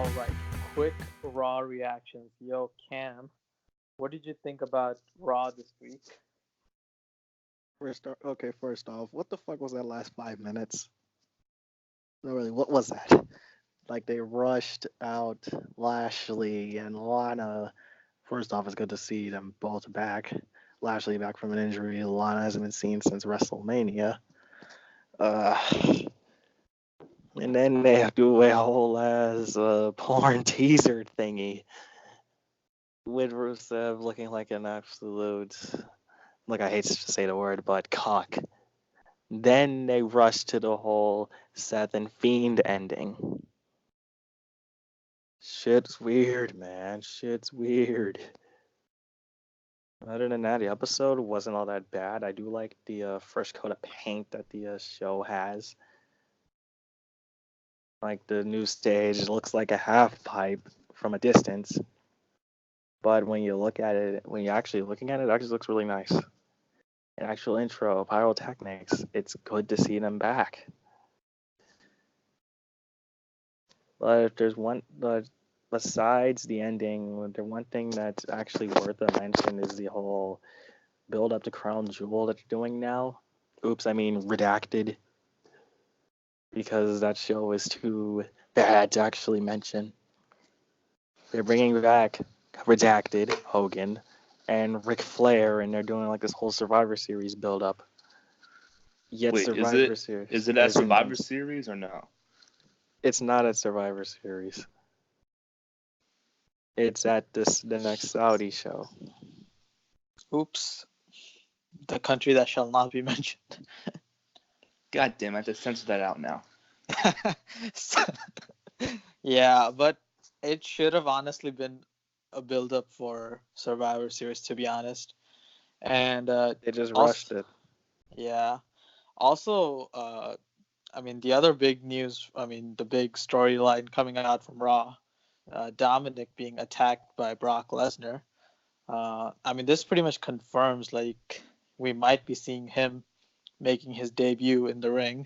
All right, quick Raw reactions. Yo, Cam, what did you think about Raw this week? First off, what the fuck was that last 5 minutes? No, really, what was that? Like they rushed out Lashley and Lana. First off, it's good to see them both back. Lashley back from an injury. Lana hasn't been seen since WrestleMania. Uh, and then they have to do a whole ass porn teaser thingy with Rusev looking like an absolute, like I hate to say the word, but cock. Then they rush to the whole Seth and Fiend ending. Shit's weird, man. Shit's weird. Other than that, the episode wasn't all that bad. I do like the fresh coat of paint that the show has. Like the new stage, it looks like a half pipe from a distance. But when you look at it, when you're actually looking at it, it actually looks really nice. An actual intro, pyrotechnics, it's good to see them back. But if there's one, besides the ending, the one thing that's actually worth a mention is the whole build up to Crown Jewel that you're doing now. Oops, I mean redacted. Because that show is too bad to actually mention. They're bringing back Redacted, Hogan, and Ric Flair, and they're doing like this whole Survivor Series build up. Yet Wait, Survivor Series. is it a Survivor Series or no? It's not a Survivor Series. It's at the next Saudi show. Oops. The country that shall not be mentioned. God damn, I have to censor that out now. Yeah, but it should have honestly been a build-up for Survivor Series, to be honest. And they just rushed it. Yeah. Also, I mean, the other big news, the big storyline coming out from Raw, Dominic being attacked by Brock Lesnar. This pretty much confirms, like, we might be seeing him making his debut in the ring.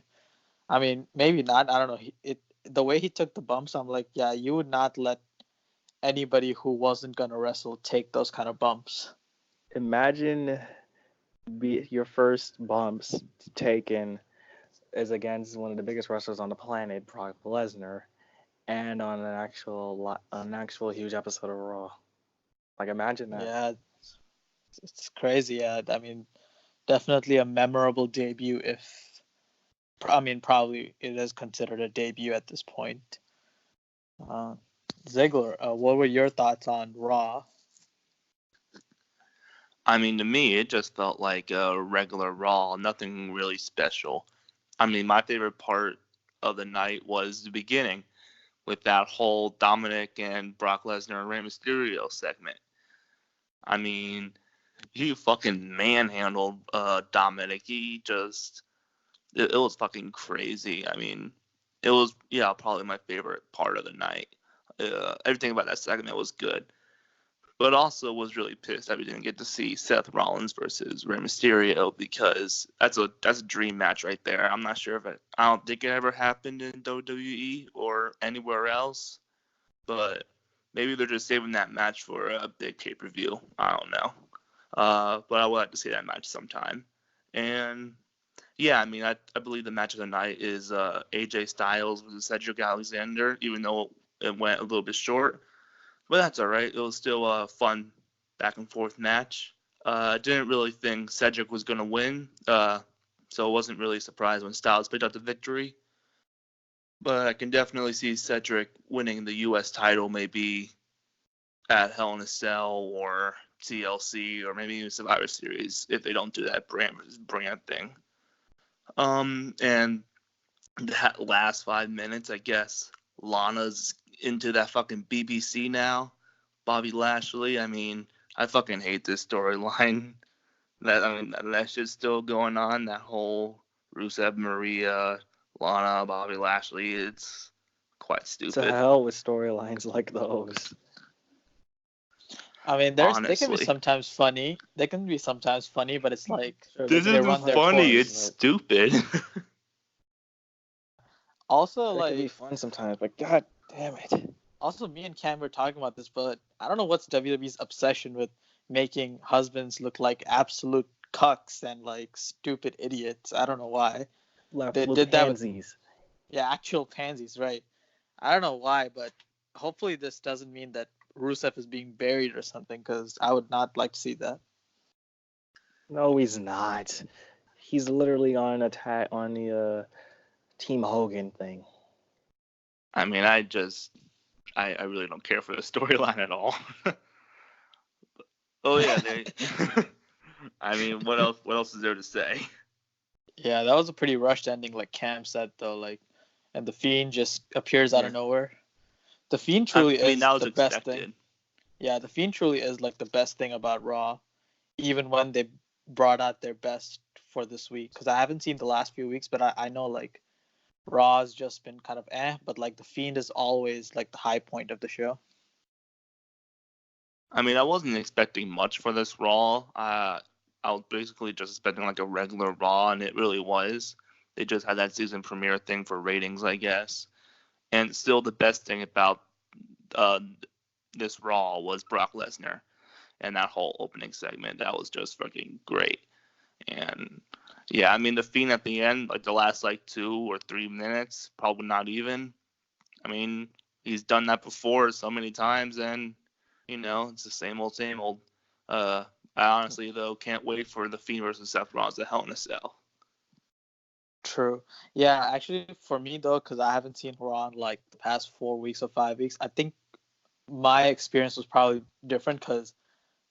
I mean, maybe not. I don't know. The way he took the bumps, I'm like, yeah, you would not let anybody who wasn't gonna wrestle take those kind of bumps. Imagine your first bumps taken is against one of the biggest wrestlers on the planet, Brock Lesnar, and on an actual huge episode of Raw. Like, imagine that. Yeah, it's crazy. Yeah, I mean, definitely a memorable debut. Probably it is considered a debut at this point. Ziggler, what were your thoughts on Raw? I mean, to me, it just felt like a regular Raw, nothing really special. I mean, my favorite part of the night was the beginning with that whole Dominic and Brock Lesnar and Rey Mysterio segment. I mean, he fucking manhandled Dominic. It was fucking crazy. I mean, it was, probably my favorite part of the night. Everything about that segment was good. But also was really pissed that we didn't get to see Seth Rollins versus Rey Mysterio, because that's a dream match right there. I'm not sure I don't think it ever happened in WWE or anywhere else, but maybe they're just saving that match for a big pay-per-view. I don't know. But I would like to see that match sometime. And yeah, I mean, I believe the match of the night is AJ Styles versus Cedric Alexander, even though it went a little bit short. But that's all right. It was still a fun back and forth match. I didn't really think Cedric was going to win, so I wasn't really surprised when Styles picked up the victory. But I can definitely see Cedric winning the U.S. title, maybe at Hell in a Cell or TLC or maybe even Survivor Series, if they don't do that brand thing. And that last 5 minutes, I guess Lana's into that fucking BBC now, Bobby Lashley. I mean, I fucking hate this storyline. That shit's still going on. That whole Rusev, Maria, Lana, Bobby Lashley. It's quite stupid. To hell with storylines like those. I mean, they can be sometimes funny. They can be sometimes funny, but it's like this isn't funny. It's stupid. Also, it like, can be fun sometimes, but god damn it. Also, me and Cam were talking about this, but I don't know what's WWE's obsession with making husbands look like absolute cucks and like stupid idiots. I don't know why. Left They with did that with, pansies. yeah, actual pansies, right? I don't know why, but hopefully this doesn't mean that Rusev is being buried or something, because I would not like to see that. No, he's not. He's literally on attack on the Team Hogan thing. I mean, I really don't care for the storyline at all. Oh yeah, I mean, what else is there to say? Yeah, that was a pretty rushed ending, like Cam said, though. Like, and the Fiend just appears out Yeah. of nowhere. The Fiend I truly mean, is that was the best thing. expected. Yeah, the Fiend truly is like the best thing about Raw, even when they brought out their best for this week. Because I haven't seen the last few weeks, but I know like Raw's just been kind of but like the Fiend is always like the high point of the show. I mean, I wasn't expecting much for this Raw. I was basically just expecting like a regular Raw, and it really was. They just had that season premiere thing for ratings, I guess. And still, the best thing about uh, this Raw was Brock Lesnar and that whole opening segment. That was just fucking great. And yeah, I mean, the Fiend at the end, like the last like 2 or 3 minutes, probably not even. I mean, he's done that before so many times, and it's the same old, same old. I honestly though can't wait for the Fiend versus Seth Rollins at Hell in a Cell. True. Yeah, actually, for me though, because I haven't seen Raw in like the past 4 weeks or 5 weeks, I think my experience was probably different because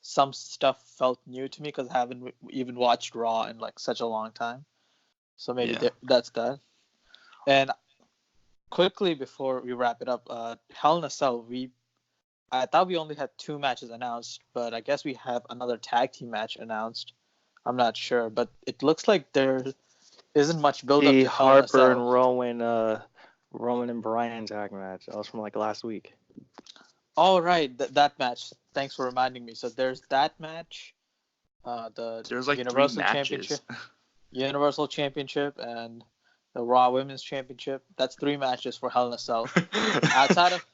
some stuff felt new to me because I haven't even watched Raw in like such a long time. So maybe Yeah. that's that. And quickly before we wrap it up, Hell in a Cell, I thought we only had 2 matches announced, but I guess we have another tag team match announced. I'm not sure, but it looks like there isn't much build up The to Hell in a Harper and Cell. Roman and Bryan tag match. That was from like last week. Oh right, that match. Thanks for reminding me. So there's that match, the There's like 3 Universal matches. Championship, Universal Championship, and the Raw Women's Championship. That's 3 matches for Hell in a Cell. outside of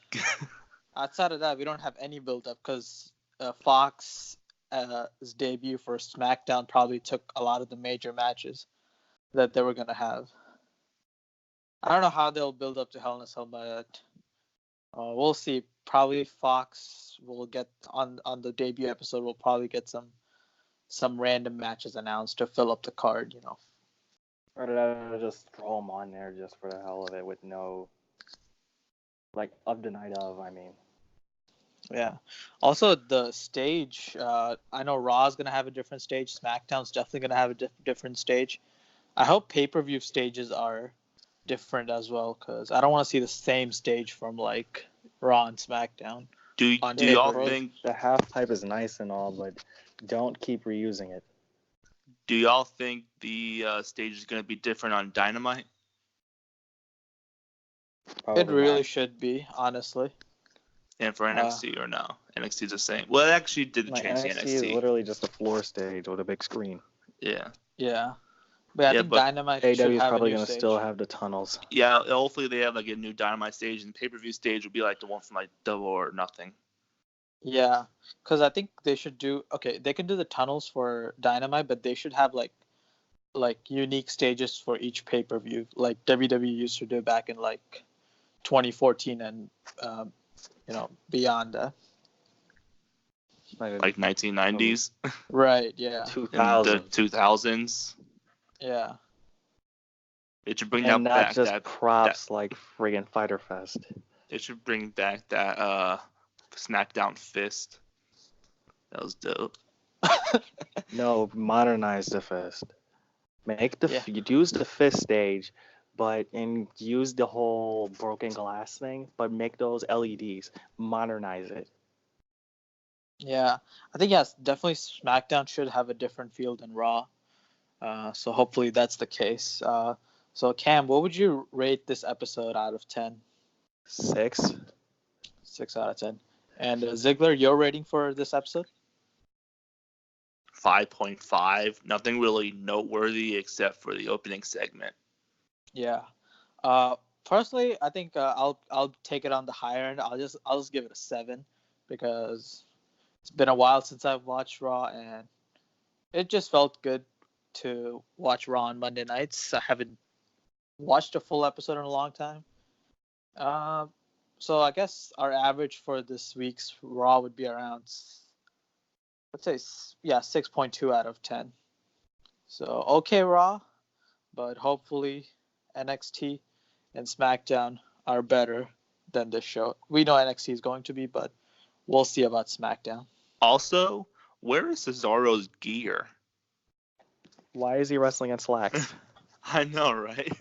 outside of that, we don't have any build up because Fox's debut for SmackDown probably took a lot of the major matches that they were gonna have. I don't know how they'll build up to Hell in a Cell, but we'll see. Probably Fox will get on the debut episode. We'll probably get some random matches announced to fill up the card. Or did I just throw them on there just for the hell of it with no, like, of the night of, I mean. Yeah. Also, the stage. I know Raw's gonna have a different stage. SmackDown's definitely gonna have a different stage. I hope pay-per-view stages are different as well, because I don't want to see the same stage from like Raw and SmackDown. Do on y'all pay-per-view. think The half pipe is nice and all, but don't keep reusing it. the stage is gonna be different on Dynamite? Probably It really not. should be, honestly. And for NXT or no? NXT's the same. Well, it actually did Like, change the NXT is NXT. literally just a floor stage with a big screen. Yeah. Yeah. But I think but Dynamite should AEW is have a probably new going to stage. still have the tunnels. Yeah, hopefully they have like a new Dynamite stage, and pay-per-view stage would be like the one from like Double or Nothing. Yeah, because I think they should do. Okay, they can do the tunnels for Dynamite, but they should have like unique stages for each pay-per-view, like WWE used to do back in like 2014 and beyond that. Like 1990s Right. Yeah. and the 2000. 2000s. Yeah. It should bring And not back just that. props like friggin' Fighter Fest. It should bring back that SmackDown Fist. That was dope. No, modernize the fist. Make Yeah. use the fist stage, and use the whole broken glass thing, but make those LEDs. Modernize it. Yeah. I think yes, definitely SmackDown should have a different feel than Raw. So hopefully that's the case. So Cam, what would you rate this episode out of 10? 6. 6 out of 10. And Ziggler, your rating for this episode? 5.5. Nothing really noteworthy except for the opening segment. Yeah. Personally, I think I'll take it on the higher end. I'll just give it a 7 because it's been a while since I've watched Raw, and it just felt good to watch Raw on Monday nights. I haven't watched a full episode in a long time. Uh, so I guess our average for this week's Raw would be around, let's say, yeah, 6.2 out of 10. So okay Raw, but hopefully NXT and SmackDown are better than this show. We know NXT is going to be, but we'll see about SmackDown. Also, where is Cesaro's gear? Why is he wrestling in slacks? I know, right?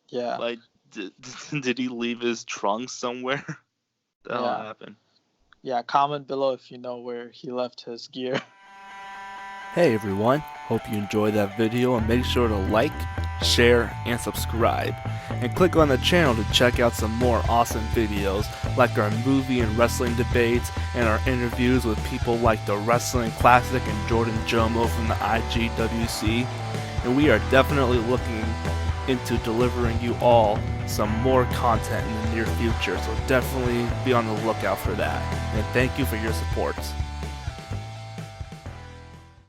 Yeah. Like, did he leave his trunks somewhere? The hell Yeah. happened? Yeah, comment below if you know where he left his gear. Hey everyone, hope you enjoyed that video and make sure to like, share, and subscribe. And click on the channel to check out some more awesome videos like our movie and wrestling debates and our interviews with people like the Wrestling Classic and Jordan Jomo from the IGWC. And we are definitely looking into delivering you all some more content in the near future, so definitely be on the lookout for that. And thank you for your support.